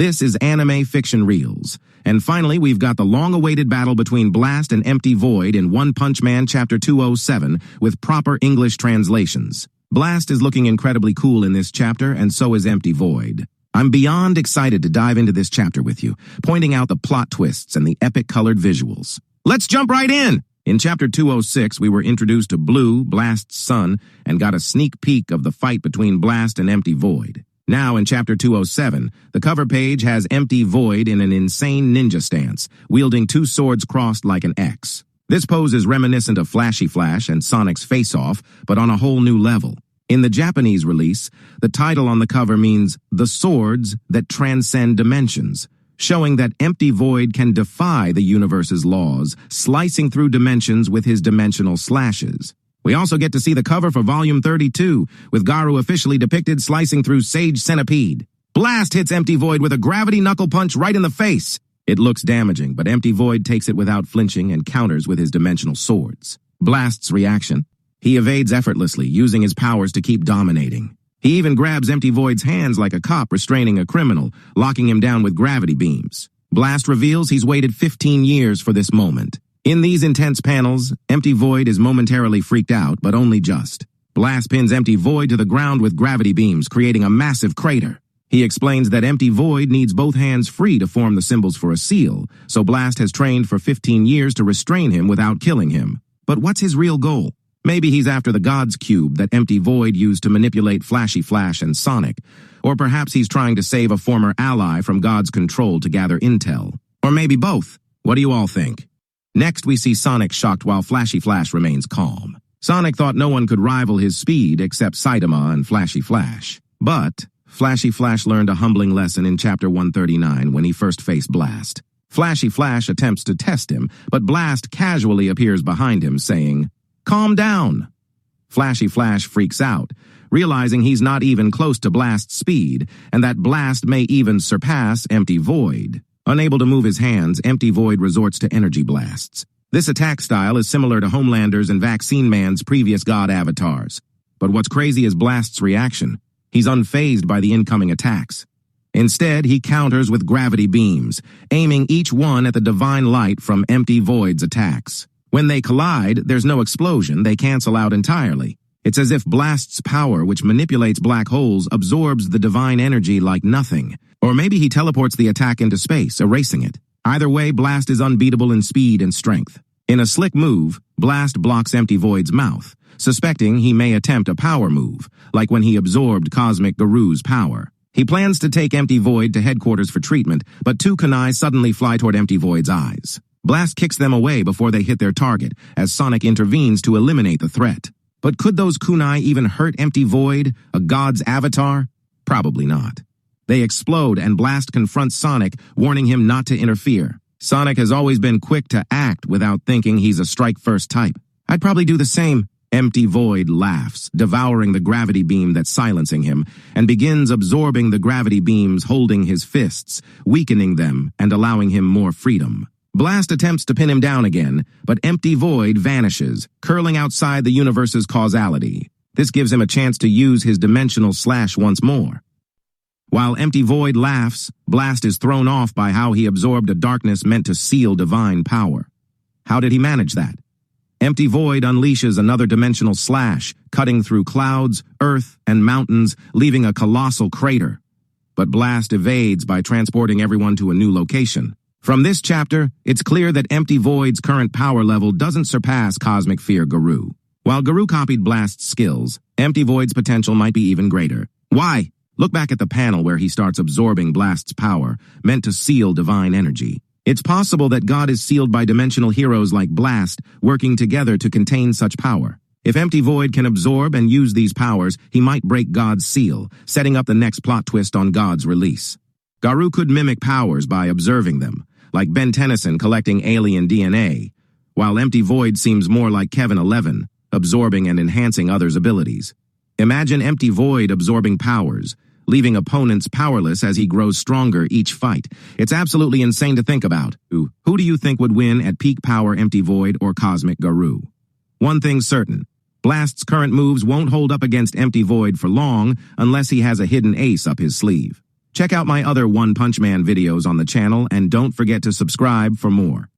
This is Anime Fiction Reels. And finally, we've got the long-awaited battle between Blast and Empty Void in One Punch Man Chapter 207 with proper English translations. Blast is looking incredibly cool in this chapter, and so is Empty Void. I'm beyond excited to dive into this chapter with you, pointing out the plot twists and the epic colored visuals. Let's jump right in! In Chapter 206, we were introduced to Blue, Blast's son, and got a sneak peek of the fight between Blast and Empty Void. Now, in Chapter 207, the cover page has Empty Void in an insane ninja stance, wielding two swords crossed like an X. This pose is reminiscent of Flashy Flash and Sonic's Face-Off, but on a whole new level. In the Japanese release, the title on the cover means The Swords That Transcend Dimensions, showing that Empty Void can defy the universe's laws, slicing through dimensions with his dimensional slashes. We also get to see the cover for Volume 32, with Garou officially depicted slicing through Sage Centipede. Blast hits Empty Void with a gravity knuckle punch right in the face. It looks damaging, but Empty Void takes it without flinching and counters with his dimensional swords. Blast's reaction? He evades effortlessly, using his powers to keep dominating. He even grabs Empty Void's hands like a cop restraining a criminal, locking him down with gravity beams. Blast reveals he's waited 15 years for this moment. In these intense panels, Empty Void is momentarily freaked out, but only just. Blast pins Empty Void to the ground with gravity beams, creating a massive crater. He explains that Empty Void needs both hands free to form the symbols for a seal, so Blast has trained for 15 years to restrain him without killing him. But what's his real goal? Maybe he's after the God's Cube that Empty Void used to manipulate Flashy Flash and Sonic. Or perhaps he's trying to save a former ally from God's control to gather intel. Or maybe both. What do you all think? Next, we see Sonic shocked while Flashy Flash remains calm. Sonic thought no one could rival his speed except Saitama and Flashy Flash. But Flashy Flash learned a humbling lesson in Chapter 139 when he first faced Blast. Flashy Flash attempts to test him, but Blast casually appears behind him, saying, "Calm down." Flashy Flash freaks out, realizing he's not even close to Blast's speed, and that Blast may even surpass Empty Void. Unable to move his hands, Empty Void resorts to energy blasts. This attack style is similar to Homelander's and Vaccine Man's previous god avatars. But what's crazy is Blast's reaction. He's unfazed by the incoming attacks. Instead, he counters with gravity beams, aiming each one at the divine light from Empty Void's attacks. When they collide, there's no explosion, they cancel out entirely. It's as if Blast's power, which manipulates black holes, absorbs the divine energy like nothing. Or maybe he teleports the attack into space, erasing it. Either way, Blast is unbeatable in speed and strength. In a slick move, Blast blocks Empty Void's mouth, suspecting he may attempt a power move, like when he absorbed Cosmic Garou's power. He plans to take Empty Void to headquarters for treatment, but two kunai suddenly fly toward Empty Void's eyes. Blast kicks them away before they hit their target, as Sonic intervenes to eliminate the threat. But could those kunai even hurt Empty Void, a god's avatar? Probably not. They explode, and Blast confronts Sonic, warning him not to interfere. Sonic has always been quick to act without thinking he's a strike-first type. I'd probably do the same. Empty Void laughs, devouring the gravity beam that's silencing him, and begins absorbing the gravity beams holding his fists, weakening them and allowing him more freedom. Blast attempts to pin him down again, but Empty Void vanishes, curling outside the universe's causality. This gives him a chance to use his dimensional slash once more. While Empty Void laughs, Blast is thrown off by how he absorbed a darkness meant to seal divine power. How did he manage that? Empty Void unleashes another dimensional slash, cutting through clouds, earth, and mountains, leaving a colossal crater. But Blast evades by transporting everyone to a new location. From this chapter, it's clear that Empty Void's current power level doesn't surpass Cosmic Fear Garou. While Garou copied Blast's skills, Empty Void's potential might be even greater. Why? Look back at the panel where he starts absorbing Blast's power, meant to seal divine energy. It's possible that God is sealed by dimensional heroes like Blast, working together to contain such power. If Empty Void can absorb and use these powers, he might break God's seal, setting up the next plot twist on God's release. Garou could mimic powers by observing them, like Ben Tennyson collecting alien DNA, while Empty Void seems more like Kevin 11, absorbing and enhancing others' abilities. Imagine Empty Void absorbing powers, leaving opponents powerless as he grows stronger each fight. It's absolutely insane to think about. Who do you think would win at peak power, Empty Void or Cosmic Garou? One thing's certain. Blast's current moves won't hold up against Empty Void for long unless he has a hidden ace up his sleeve. Check out my other One Punch Man videos on the channel and don't forget to subscribe for more.